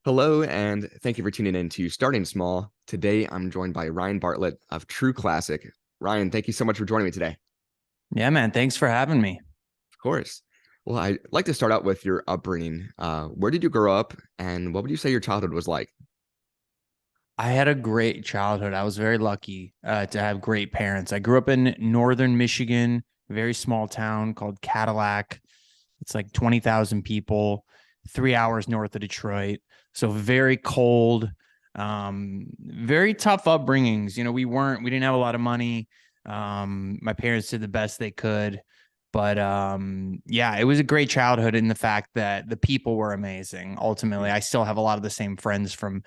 Hello, and thank you for tuning in to Starting Small. Today, I'm joined by Ryan Bartlett of True Classic. Ryan, thank you so much for joining me today. Yeah, man. Thanks for having me. Of course. Well, I'd like to start out with your upbringing. Where did you grow up, and what would you say your childhood was like? I had a great childhood. I was very lucky to have great parents. I grew up in northern Michigan, a very small town called Cadillac. It's like 20,000 people, 3 hours north of Detroit. So very cold, very tough upbringings. We didn't have a lot of money. My parents did the best they could. But yeah, it was a great childhood in the fact that the people were amazing. Ultimately, I still have a lot of the same friends from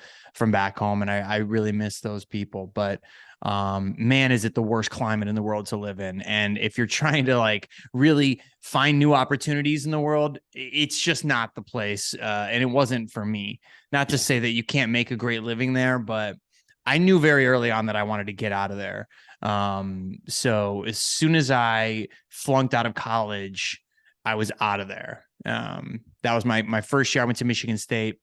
back home, and I really miss those people. But man, is it the worst climate in the world to live in? And if you're trying to like really find new opportunities in the world, it's just not the place. And it wasn't for me. Not to Yeah. say that you can't make a great living there, but I knew very early on that I wanted to get out of there. So as soon as I flunked out of college, I was out of there. That was my first year. I went to Michigan State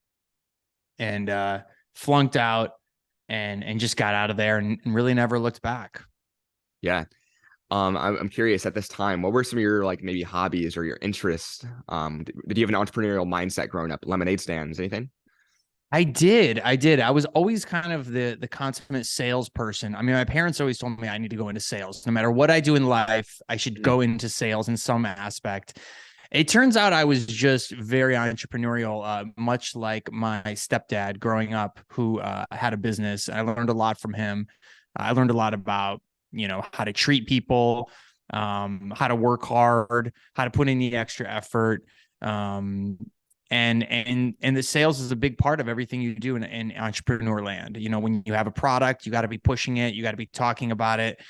and flunked out and just got out of there and really never looked back. Yeah. I'm curious at this time, what were some of your like maybe hobbies or your interests? Did you have an entrepreneurial mindset growing up? Lemonade stands, anything? I did. I did. I was always kind of the consummate salesperson. I mean, my parents always told me I need to go into sales. No matter what I do in life, I should Mm. go into sales in some aspect. It turns out I was just very entrepreneurial, much like my stepdad growing up, who had a business. I learned a lot from him. I learned a lot about, how to treat people, how to work hard, how to put in the extra effort. Um, and the sales is a big part of everything you do in entrepreneur land. When you have a product, you got to be pushing it, you got to be talking about it,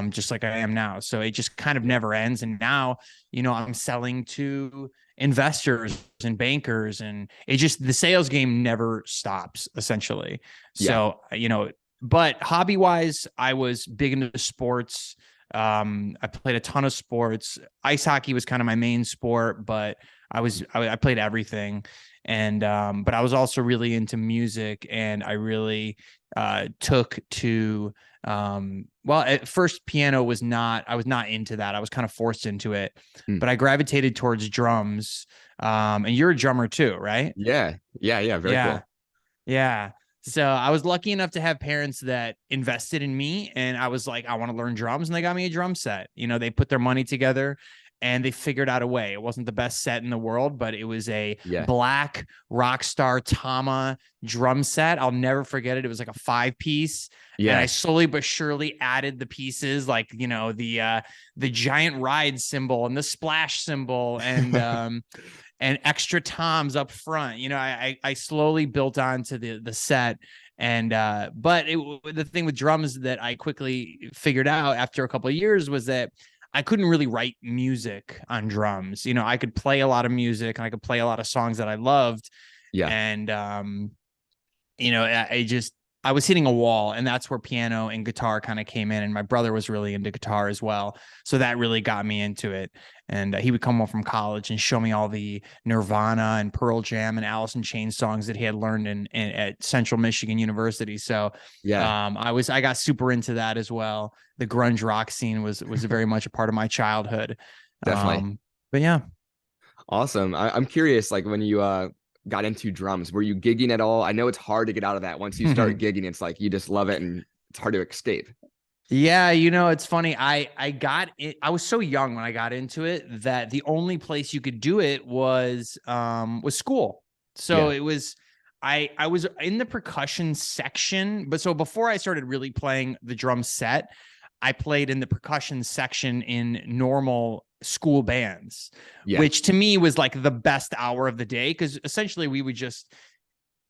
just like I am now. So it just kind of never ends. And now, I'm selling to investors and bankers, and the sales game never stops, essentially. Yeah. So, but hobby wise, I was big into sports. I played a ton of sports. Ice hockey was kind of my main sport, but I played everything. And but I was also really into music, and I really took to well, at first piano was not I was not into that. I was kind of forced into it, Mm. but I gravitated towards drums. And you're a drummer too, right? Yeah. Yeah. Yeah. Very Yeah. cool. Yeah. So I was lucky enough to have parents that invested in me, and I was like, I want to learn drums, and they got me a drum set. They put their money together and they figured out a way. It wasn't the best set in the world, but it was a Yeah. black Rockstar Tama drum set. I'll never forget it. It was like a 5 piece, and I Yeah. slowly but surely added the pieces, like the giant ride cymbal and the splash cymbal and extra toms up front. I slowly built onto the set. And but the thing with drums that I quickly figured out after a couple of years was that I couldn't really write music on drums. I could play a lot of music and I could play a lot of songs that I loved. Yeah. And I was hitting a wall, and that's where piano and guitar kind of came in. And my brother was really into guitar as well, so that really got me into it. And he would come home from college and show me all the Nirvana and Pearl Jam and Alice in Chains songs that he had learned at Central Michigan University. So Yeah. I got super into that as well. The grunge rock scene was very much a part of my childhood. Definitely. But yeah. Awesome. I'm curious, like when you got into drums, were you gigging at all? I know it's hard to get out of that. Once you start gigging, it's like you just love it and it's hard to escape. Yeah, it's funny. I got it. I was so young when I got into it that the only place you could do it was school. So Yeah. it was I was in the percussion section, but so before I started really playing the drum set, I played in the percussion section in normal school bands, Yeah. which to me was like the best hour of the day, because essentially we would just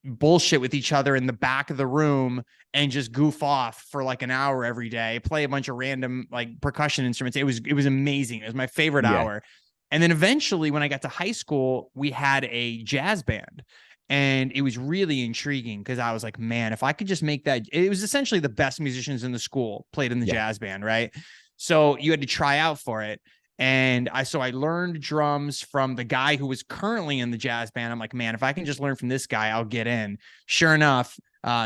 bullshit with each other in the back of the room and just goof off for like an hour every day, play a bunch of random like percussion instruments. It was amazing. It was my favorite Yeah. hour. And then eventually when I got to high school, we had a jazz band. And it was really intriguing because I was like, man, if I could just make that, it was essentially the best musicians in the school played in the Yeah. jazz band, right? So you had to try out for it. And so I learned drums from the guy who was currently in the jazz band. I'm like, man, if I can just learn from this guy, I'll get in. Sure enough,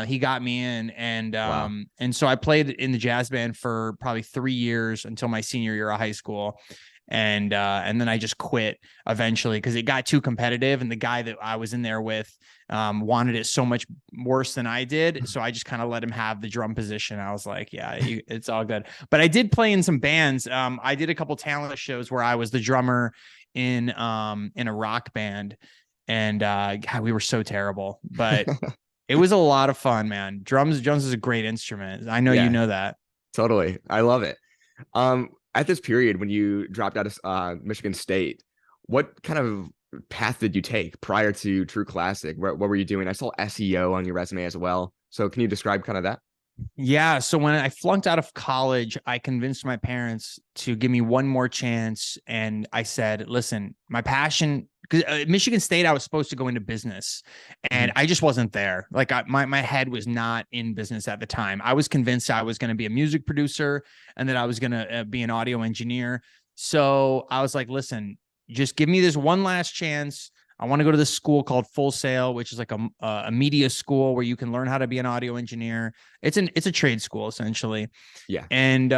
he got me in, Wow. and so I played in the jazz band for probably 3 years until my senior year of high school. And then I just quit eventually because it got too competitive, and the guy that I was in there with wanted it so much worse than I did. So I just kind of let him have the drum position. I was like, yeah, it's all good. But I did play in some bands. I did a couple talent shows where I was the drummer in a rock band, and God, we were so terrible, but it was a lot of fun, man. Drums is a great instrument. I know you Yeah, know that. totally. I love it. At this period when you dropped out of Michigan State, what kind of path did you take prior to True Classic? What were you doing? I saw SEO on your resume as well. So can you describe kind of that? Yeah. So when I flunked out of college, I convinced my parents to give me one more chance. And I said, listen, my passion, because Michigan State, I was supposed to go into business, and Mhm. I just wasn't there. Like my head was not in business at the time. I was convinced I was going to be a music producer and that I was going to be an audio engineer. So I was like, listen, just give me this one last chance. I want to go to this school called Full Sail, which is like a media school where you can learn how to be an audio engineer. It's a trade school essentially. Yeah. And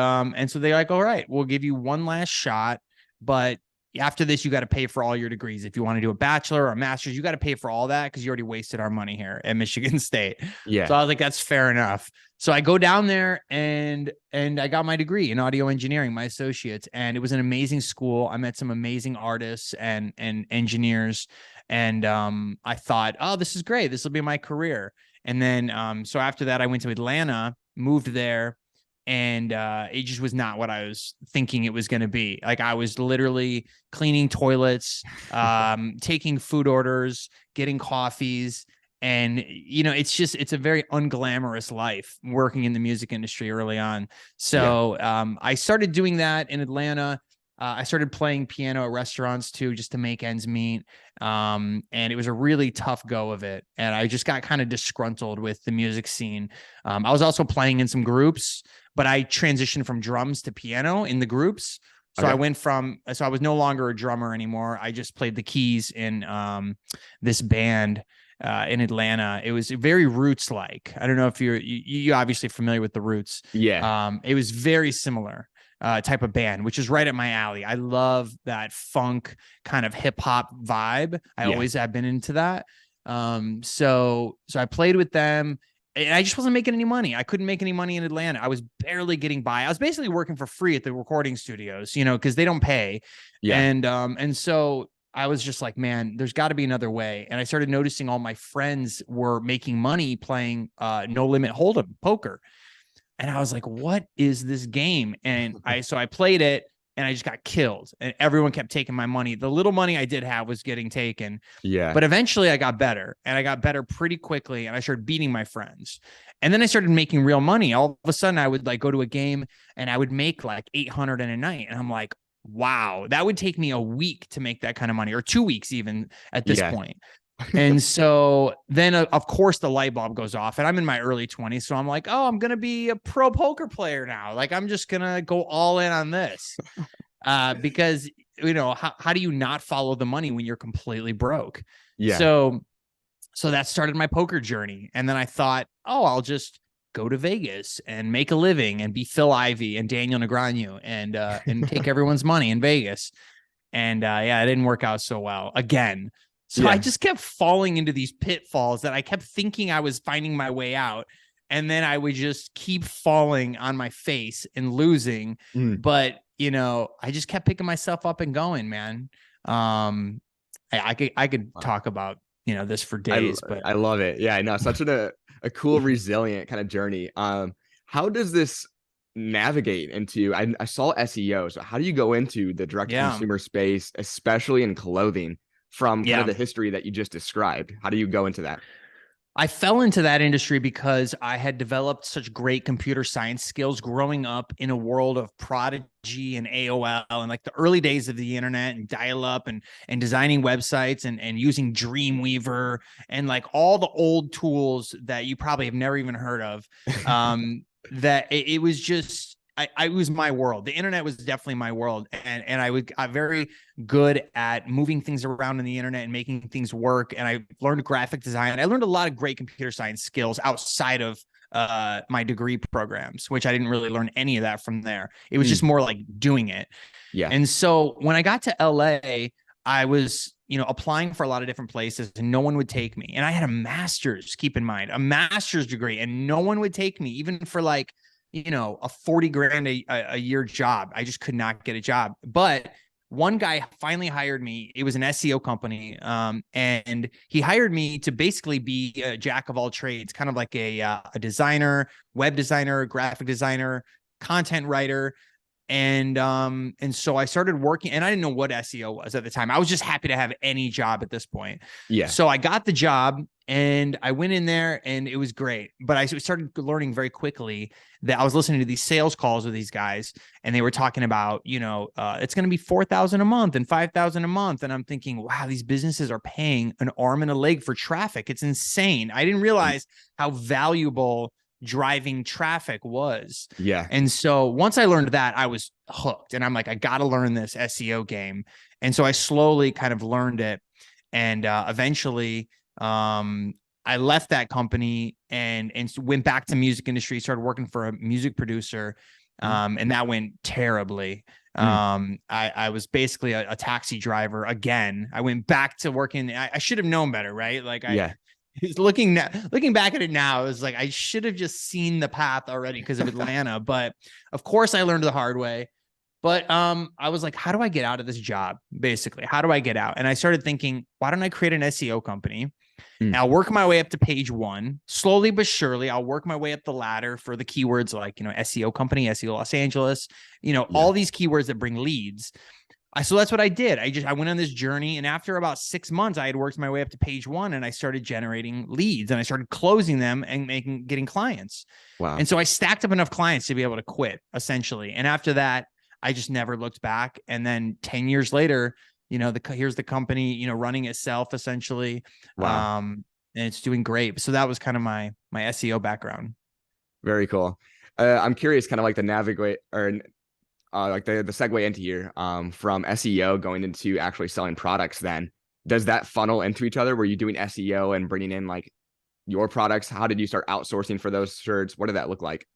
so they're like, all right, we'll give you one last shot, but after this, you got to pay for all your degrees. If you want to do a bachelor or a master's, you got to pay for all that because you already wasted our money here at Michigan State. So Yeah. I was like, that's fair enough. So I go down there and I got my degree in audio engineering, my associates, and it was an amazing school. I met some amazing artists and engineers, and I thought, oh, this is great. This will be my career. And then so after that, I went to Atlanta, moved there, and it just was not what I was thinking it was going to be. Like I was literally cleaning toilets, taking food orders, getting coffees. And, it's a very unglamorous life working in the music industry early on. Yeah. So I started doing that in Atlanta. I started playing piano at restaurants too, just to make ends meet. And it was a really tough go of it. And I just got kind of disgruntled with the music scene. I was also playing in some groups, but I transitioned from drums to piano in the groups. So Okay. I was no longer a drummer anymore. I just played the keys in this band in Atlanta. It was very roots like. I don't know if you're obviously familiar with the Roots. Yeah. It was very similar type of band, which is right at my alley. I love that funk kind of hip hop vibe. I Yeah. always have been into that. So I played with them, and I just wasn't making any money. I couldn't make any money in Atlanta. I was barely getting by. I was basically working for free at the recording studios, because they don't pay. Yeah. And so I was just like, man, there's got to be another way. And I started noticing all my friends were making money playing no limit hold'em poker. And I was like, what is this game? And I played it, and I just got killed, and everyone kept taking my money. The little money I did have was getting taken, Yeah. but eventually I got better, and I got better pretty quickly, and I started beating my friends. And then I started making real money. All of a sudden I would like go to a game and I would make like 800 in a night. And I'm like, wow, that would take me a week to make that kind of money, or 2 weeks even at this Yeah. point. And so then, of course, the light bulb goes off, and I'm in my early 20s. So I'm like, oh, I'm going to be a pro poker player now. Like, I'm just going to go all in on this because, how do you not follow the money when you're completely broke? Yeah. So that started my poker journey. And then I thought, oh, I'll just go to Vegas and make a living and be Phil Ivey and Daniel Negreanu and take everyone's money in Vegas. And yeah, it didn't work out so well again. So Yeah. I just kept falling into these pitfalls that I kept thinking I was finding my way out. And then I would just keep falling on my face and losing. Mm. But, I just kept picking myself up and going, man. I could Wow. talk about, this for days, but I love it. Yeah, no, such a cool, resilient kind of journey. How does this navigate into? I saw SEO. So how do you go into the direct to yeah, consumer space, especially in clothing, from kind of yeah. the history that you just described? How do you go into that? I fell into that industry because I had developed such great computer science skills growing up in a world of Prodigy and AOL and like the early days of the internet and dial up and designing websites and using Dreamweaver and like all the old tools that you probably have never even heard of. That it was just, I was my world. The internet was definitely my world. And I'm very good at moving things around on the internet and making things work. And I learned graphic design. I learned a lot of great computer science skills outside of my degree programs, which I didn't really learn any of that from there. It was just Mm. more like doing it. Yeah. And so when I got to LA, I was, applying for a lot of different places and no one would take me. And I had a master's, keep in mind, a master's degree, and no one would take me, even for like, a 40 grand a year job. I just could not get a job. But one guy finally hired me. It was an SEO company. And he hired me to basically be a jack of all trades, kind of like a designer, web designer, graphic designer, content writer. And so I started working, and I didn't know what SEO was at the time. I was just happy to have any job at this point. Yeah. So I got the job and I went in there and it was great. But I started learning very quickly that I was listening to these sales calls with these guys, and they were talking about, it's going to be 4,000 a month and 5,000 a month. And I'm thinking, wow, these businesses are paying an arm and a leg for traffic. It's insane. I didn't realize how valuable driving traffic was. Yeah. And so once I learned that, I was hooked, and I'm like, I got to learn this SEO game. And so I slowly kind of learned it. And eventually I left that company and went back to music industry, started working for a music producer. And that went terribly. I was basically a taxi driver again. I went back to working. I should have known better, right? Like Yeah. looking back at it now, it was like I should have just seen the path already because of Atlanta. But of course, I learned the hard way. But I was like, how do I get out of this job? Basically, how do I get out? And I started thinking, why don't I create an SEO company? And I'll work my way up to page one, slowly but surely. I'll work my way up the ladder for the keywords like, SEO company, SEO Los Angeles, all these keywords that bring leads. So that's what I did. I went on this journey, and after about 6 months, I had worked my way up to page one, and I started generating leads, and I started closing them and getting clients. Wow. And so I stacked up enough clients to be able to quit, essentially. And after that, I just never looked back. And then 10 years later, here's the company, running itself essentially. Wow. And it's doing great. So that was kind of my SEO background. Very cool. I'm curious, kind of like the navigate or like the segue into here from SEO going into actually selling products. Then does that funnel into each other? Were you doing SEO and bringing in like your products? How did you start outsourcing for those shirts? What did that look like?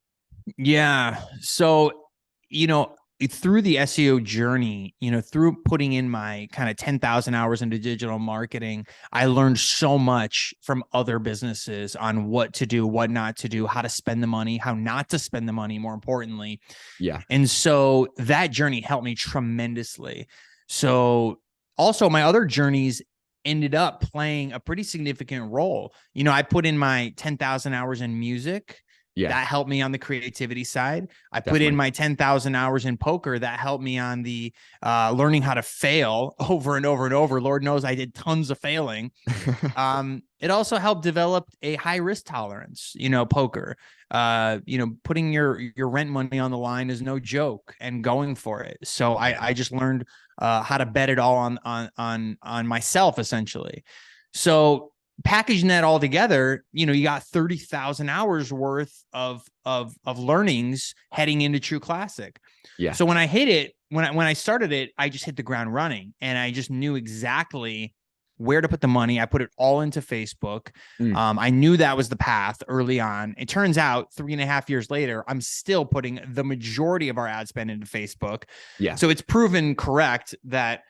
Yeah. So, through the SEO journey, through putting in my kind of 10,000 hours into digital marketing, I learned so much from other businesses on what to do, what not to do, how to spend the money, how not to spend the money, more importantly. Yeah. And so that journey helped me tremendously. So also my other journeys ended up playing a pretty significant role. I put in my 10,000 hours in music. Yeah. That helped me on the creativity side. I Definitely. put in my 10,000 hours in poker. That helped me on the learning how to fail over and over and over. Lord knows I did tons of failing. It also helped develop a high risk tolerance, poker. Putting your rent money on the line is no joke, and going for it. So I just learned how to bet it all on myself, essentially. So packaging that all together, you got 30,000 hours worth of learnings heading into True Classic. Yeah. So when I hit it, when I started it, I just hit the ground running, and I just knew exactly where to put the money. I put it all into Facebook. I knew that was the path early on. It turns out 3.5 years later, I'm still putting the majority of our ad spend into Facebook. Yeah. So it's proven correct that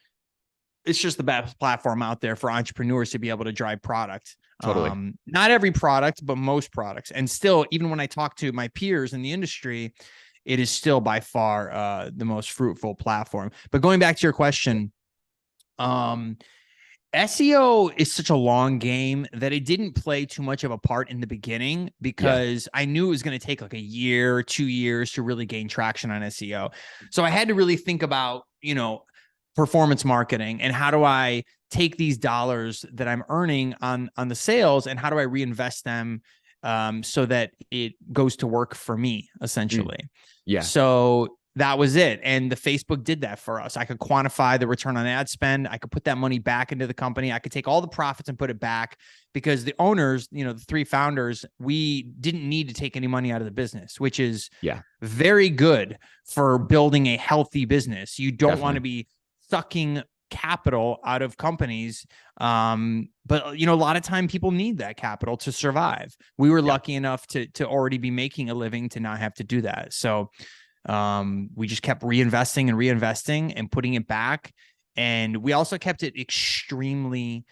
it's just the best platform out there for entrepreneurs to be able to drive product. Totally. Not every product, but most products. And still, even when I talk to my peers in the industry, it is still by far the most fruitful platform. But going back to your question, SEO is such a long game that it didn't play too much of a part in the beginning, because I knew it was going to take like a year, 2 years to really gain traction on SEO. So I had to really think about, performance marketing, and how do I take these dollars that I'm earning on the sales, and how do I reinvest them so that it goes to work for me, essentially. Yeah. So that was it. And the Facebook did that for us. I could quantify the return on ad spend. I could put that money back into the company. I could take all the profits and put it back, because the owners, the three founders, we didn't need to take any money out of the business, which is Yeah, very good for building a healthy business. You don't want to definitely. be sucking capital out of companies. But a lot of time people need that capital to survive. We were Yeah. lucky enough to already be making a living to not have to do that. So we just kept reinvesting and putting it back. And we also kept it extremely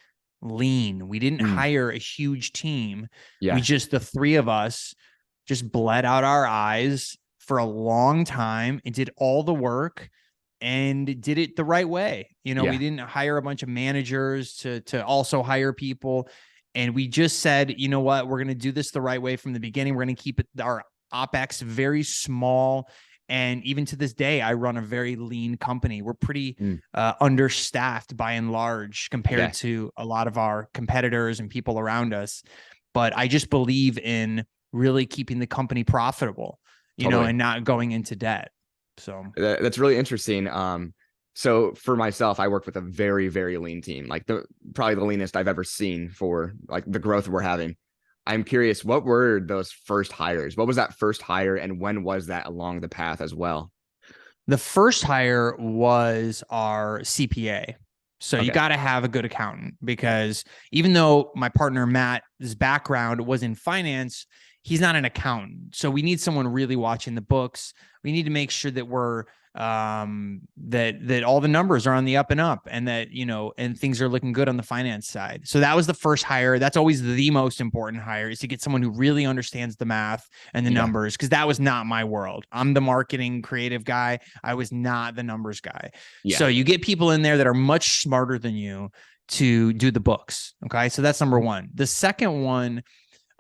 lean. We didn't Mm, hire a huge team. yeah. The three of us just bled out our eyes for a long time and did all the work and did it the right way. We Yeah. didn't hire a bunch of managers to also hire people. And we just said, you know what, we're going to do this the right way from the beginning. We're going to keep our OpEx very small. And even to this day, I run a very lean company. We're pretty Mm, understaffed by and large yeah. compared to a lot of our competitors and people around us. But I just believe in really keeping the company profitable, Totally. and not going into debt. So That's really interesting. So for myself, I work with a very, very lean team, like probably the leanest I've ever seen for like the growth we're having. I'm curious, what were those first hires? What was that first hire, and when was that along the path as well? the first hire was our CPA. So you Okay. got to have a good accountant, because even though my partner Matt's background was in finance, he's not an accountant. So we need someone really watching the books. We need to make sure that we're that all the numbers are on the up and up, and that and things are looking good on the finance side. So that was the first hire. That's always the most important hire, is to get someone who really understands the math and the Yeah. numbers, because that was not my world. I'm the marketing creative guy. I was not the numbers guy. Yeah. So you get people in there that are much smarter than you to do the books. Okay. So that's number one. The second one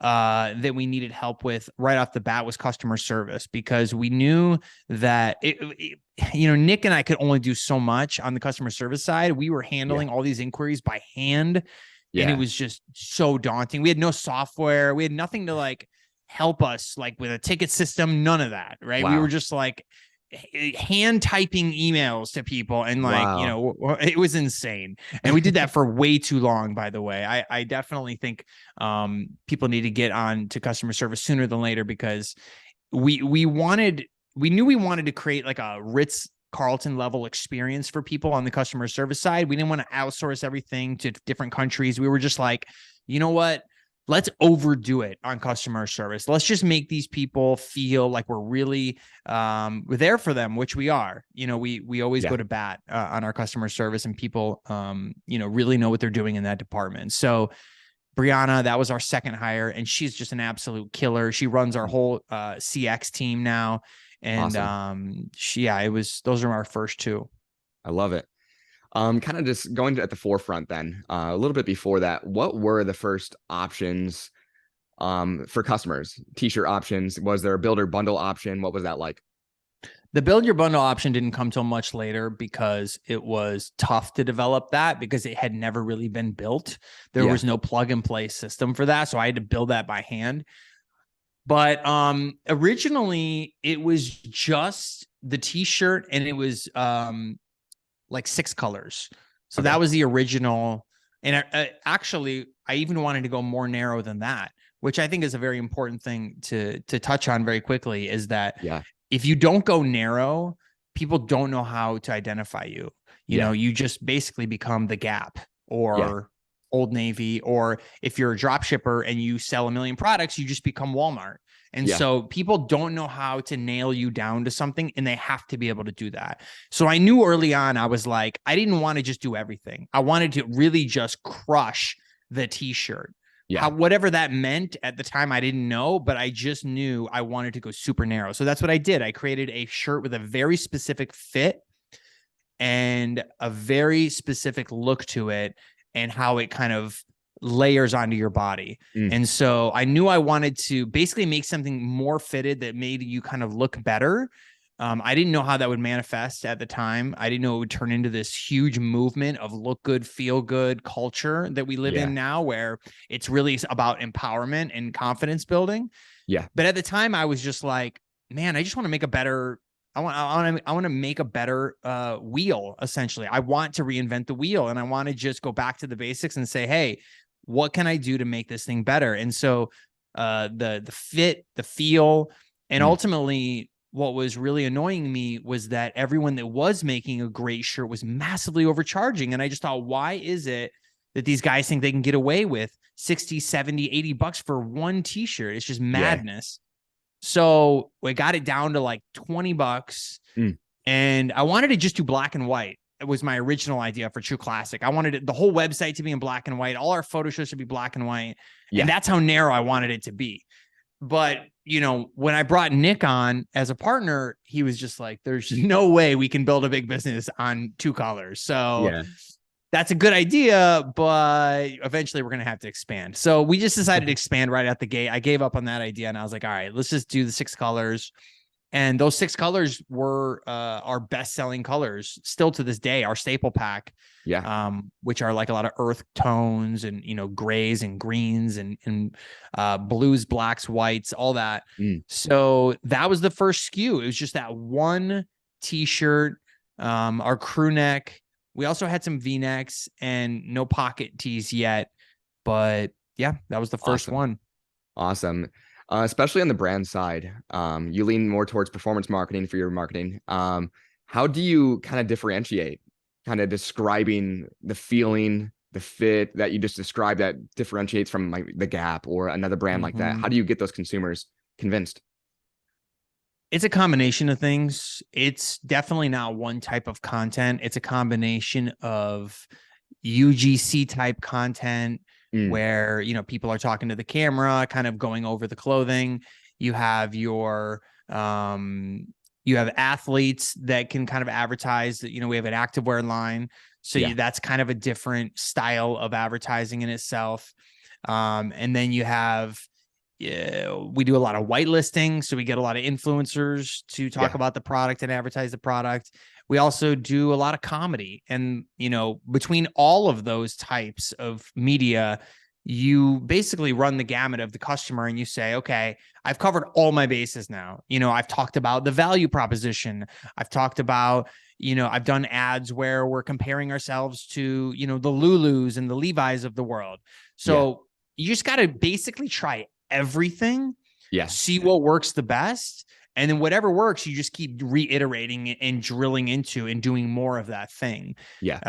that we needed help with right off the bat was customer service, because we knew that Nick and I could only do so much on the customer service side. We were Yeah. handling all these inquiries by hand, and it Yeah. was just so daunting. We had no software. We had nothing to help us with a ticket system, none of that. Right. We were Wow. just hand typing emails to people, and Wow. it was insane. And we did that for way too long, by the way. I definitely think people need to get on to customer service sooner than later, because we knew we wanted to create like a Ritz Carlton level experience for people on the customer service side. We didn't want to outsource everything to different countries. We were just like, you know what? Let's overdo it on customer service. Let's just make these people feel like we're really we're there for them, which we are. We always Yeah. go to bat on our customer service, and people really know what they're doing in that department. So Brianna, that was our second hire, and she's just an absolute killer. She runs our whole CX team now, and Awesome. those are our first two. I love it. Kind of just going at the forefront then, a little bit before that, what were the first options for customers? T-shirt options? Was there a builder bundle option? What was that like? The build your bundle option didn't come till much later, because it was tough to develop that, because it had never really been built. There Yeah. was no plug and play system for that. So I had to build that by hand. But originally it was just the t-shirt, and it was like 6 colors. So Okay. that was the original. And actually, I even wanted to go more narrow than that, which I think is a very important thing to touch on very quickly, is that Yeah. if you don't go narrow, people don't know how to identify you. Yeah. You just basically become the Gap Yeah. or Old Navy, or if you're a drop shipper and you sell a million products, you just become Walmart. And Yeah. so people don't know how to nail you down to something, and they have to be able to do that. So I knew early on, I was like, I didn't want to just do everything. I wanted to really just crush the t-shirt. Yeah. Whatever that meant at the time, I didn't know, but I just knew I wanted to go super narrow. So that's what I did. I created a shirt with a very specific fit and a very specific look to it, and how it kind of layers onto your body. Mm, And so I knew I wanted to basically make something more fitted that made you kind of look better. I didn't know how that would manifest at the time. I didn't know it would turn into this huge movement of look good, feel good culture that we live yeah. in now, where it's really about empowerment and confidence building. Yeah. But at the time, I was just like, man, I just want to make a better I want to make a better wheel. Essentially, I want to reinvent the wheel, and I want to just go back to the basics and say, hey, what can I do to make this thing better? And so, the fit, the feel, and Mm. ultimately, what was really annoying me was that everyone that was making a great shirt was massively overcharging. And I just thought, why is it that these guys think they can get away with 60, 70, $80 for one t-shirt? It's just Yeah. madness. So I got it down to like $20, Mm. and I wanted to just do black and white. It was my original idea for True Classic. I wanted the whole website to be in black and white. All our photo shows to be black and white. And Yeah. that's how narrow I wanted it to be. But, when I brought Nick on as a partner, he was just like, there's no way we can build a big business on two colors. So Yeah. that's a good idea, but eventually we're going to have to expand. So we just decided to expand right out the gate. I gave up on that idea and I was like, all right, let's just do the 6 colors. And those 6 colors were our best selling colors still to this day, our staple pack, Yeah. which are like a lot of earth tones and, grays and greens and blues, blacks, whites, all that. Mm. So that was the first SKU. It was just that one t-shirt, our crew neck. We also had some V-necks and no pocket tees yet, but yeah, that was the first Awesome. one. Awesome. Especially on the brand side, you lean more towards performance marketing for your marketing. How do you kind of differentiate, kind of describing the feeling, the fit that you just described that differentiates from like the Gap or another brand like that? How Mhm. do you get those consumers convinced? It's a combination of things. It's definitely not one type of content. It's a combination of UGC type content Mm. where, people are talking to the camera, kind of going over the clothing. You have you have athletes that can kind of advertise that, we have an activewear line. So Yeah. that's kind of a different style of advertising in itself. And then you have, yeah, we do a lot of whitelisting. So we get a lot of influencers to talk Yeah. about the product and advertise the product. We also do a lot of comedy. And, between all of those types of media, you basically run the gamut of the customer and you say, okay, I've covered all my bases now. I've talked about the value proposition. I've talked about, I've done ads where we're comparing ourselves to, the Lulus and the Levi's of the world. Yeah. So you just got to basically try everything, Yeah. see what works the best, and then whatever works, you just keep reiterating and drilling into and doing more of that thing. Yeah.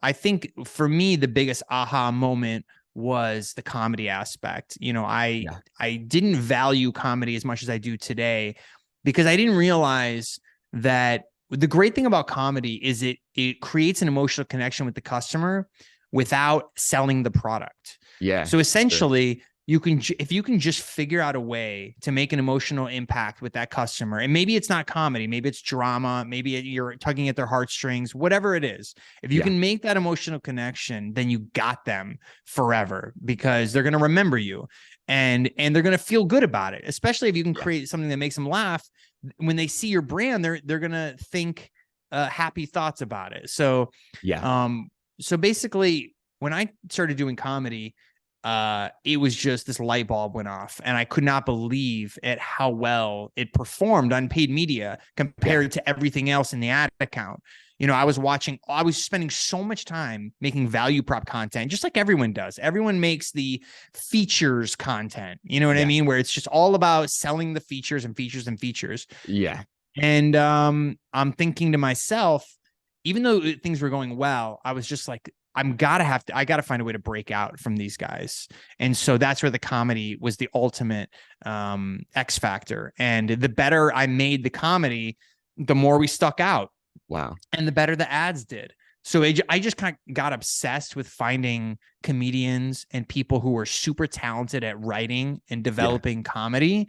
I think for me, the biggest aha moment was the comedy aspect. Yeah. I didn't value comedy as much as I do today because I didn't realize that the great thing about comedy is it creates an emotional connection with the customer without selling the product. Yeah. So Sure. essentially, if you can just figure out a way to make an emotional impact with that customer, and maybe it's not comedy, maybe it's drama, maybe you're tugging at their heartstrings, whatever it is, if you Yeah. can make that emotional connection, then you got them forever because they're going to remember you and they're going to feel good about it, especially if you can Yeah. create something that makes them laugh. When they see your brand, they're going to think happy thoughts about it. So Yeah. so basically when I started doing comedy, it was just this light bulb went off and I could not believe at how well it performed on paid media Yeah. compared to everything else in the ad account. I was spending so much time making value prop content, just like everyone does. Everyone makes the features content, you know what I Yeah. mean? Where it's just all about selling the features and features and features. Yeah. And I'm thinking to myself, even though things were going well, I was just like, I gotta find a way to break out from these guys. And so that's where the comedy was the ultimate X factor. And the better I made the comedy, the more we stuck out Wow. and the better the ads did. So I just kind of got obsessed with finding comedians and people who were super talented at writing and Yeah. developing comedy.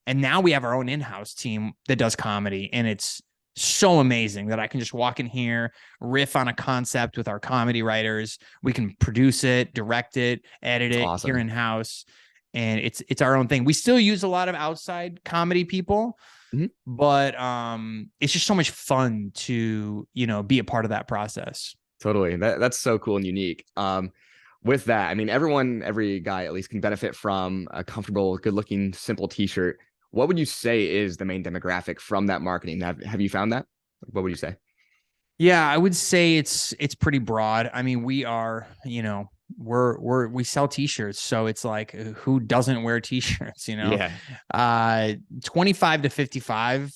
And now we have our own in-house team that does comedy. And it's so amazing that I can just walk in here, riff on a concept with our comedy writers. We can produce it, direct it, edit It's it here awesome. in-house. And it's our own thing. We still use a lot of outside comedy people, Mhm. but it's just so much fun to be a part of that process. Totally. That's so cool and unique. With that, I mean, every guy at least can benefit from a comfortable, good-looking, simple t-shirt. what would you say is the main demographic from that marketing? Have you found that? What would you say? Yeah, I would say it's pretty broad. I mean, we are, we sell t-shirts, so it's like who doesn't wear t-shirts, Yeah. 25 to 55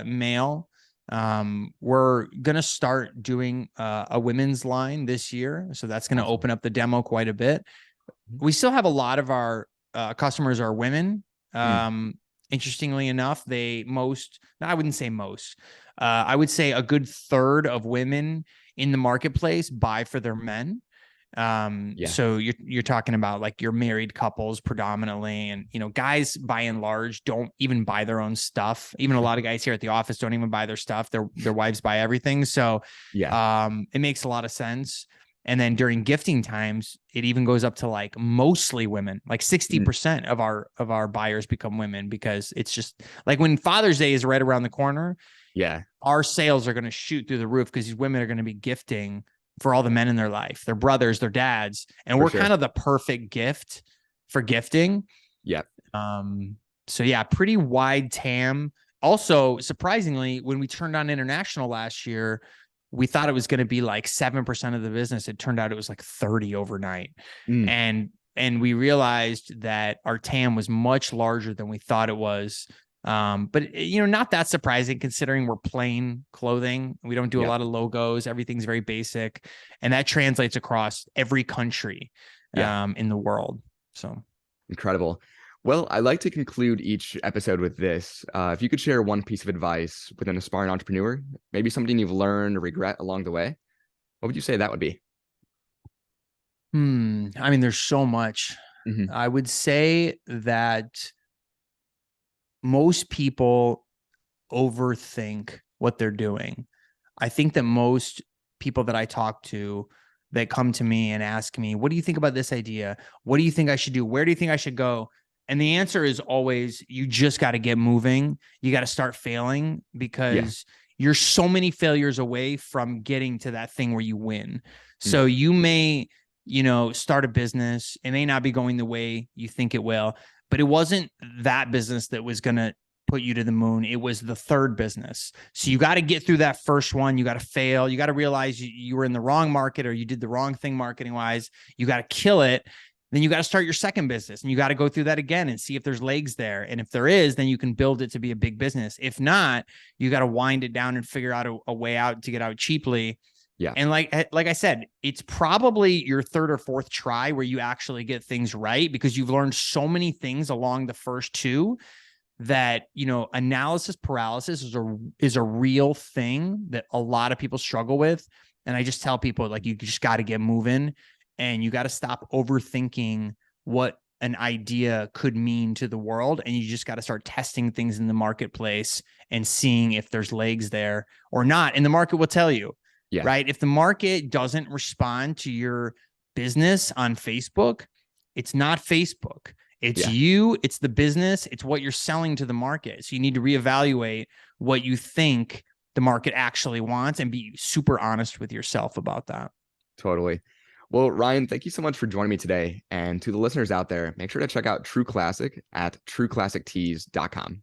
male. We're gonna start doing a women's line this year, so that's gonna Awesome. open up the demo quite a bit. We still have a lot of our customers are women. Mm, Interestingly enough, I wouldn't say most, I would say a good third of women in the marketplace buy for their men. yeah, So you're talking about like your married couples predominantly, and guys by and large don't even buy their own stuff. Even a lot of guys here at the office don't even buy their stuff. Their wives buy everything. So yeah. it makes a lot of sense. And then during gifting times, it even goes up to like mostly women. Like Mm, 60% of our buyers become women, because it's just like when Father's Day is right around the corner, yeah, our sales are going to shoot through the roof because these women are going to be gifting for all the men in their life, their brothers, their dads, and for we're sure. kind of the perfect gift for gifting. Yeah. Um, so yeah, pretty wide TAM. Also, surprisingly, when we turned on international last year, we thought it was going to be like 7% of the business. It turned out it was like 30 overnight. Mm, And we realized that our TAM was much larger than we thought it was. But not that surprising considering we're plain clothing. We don't do a yeah, lot of logos. Everything's very basic, and that translates across every country yeah. in the world. So Incredible. Well, I like to conclude each episode with this. If you could share one piece of advice with an aspiring entrepreneur, maybe something you've learned or regret along the way, what would you say that would be? I mean, there's so much. Hmm. I would say that most people overthink what they're doing. I think that most people that I talk to that come to me and ask me, what do you think about this idea? What do you think I should do? Where do you think I should go? And the answer is always, you just got to get moving. You got to start failing, Yeah. because you're so many failures away from getting to that thing where you win. Mm, So you may, start a business. It may not be going the way you think it will, but it wasn't that business that was going to put you to the moon. It was the third business. So you got to get through that first one. You got to fail. You got to realize you were in the wrong market, or you did the wrong thing marketing wise. You got to kill it. Then you got to start your second business, and you got to go through that again and see if there's legs there. And if there is, then you can build it to be a big business. If not, you got to wind it down and figure out a way out to get out cheaply. yeah. And like I said, it's probably your third or fourth try where you actually get things right, because you've learned so many things along the first two that analysis paralysis is a real thing that a lot of people struggle with. And I just tell people, like, you just got to get moving, and you got to stop overthinking what an idea could mean to the world, and you just got to start testing things in the marketplace and seeing if there's legs there or not. And the market will tell you, Yeah. right? If the market doesn't respond to your business on Facebook, it's not Facebook. It's Yeah. you, it's the business, it's what you're selling to the market. So you need to reevaluate what you think the market actually wants and be super honest with yourself about that. Totally. Well, Ryan, thank you so much for joining me today. And to the listeners out there, make sure to check out True Classic at trueclassictees.com.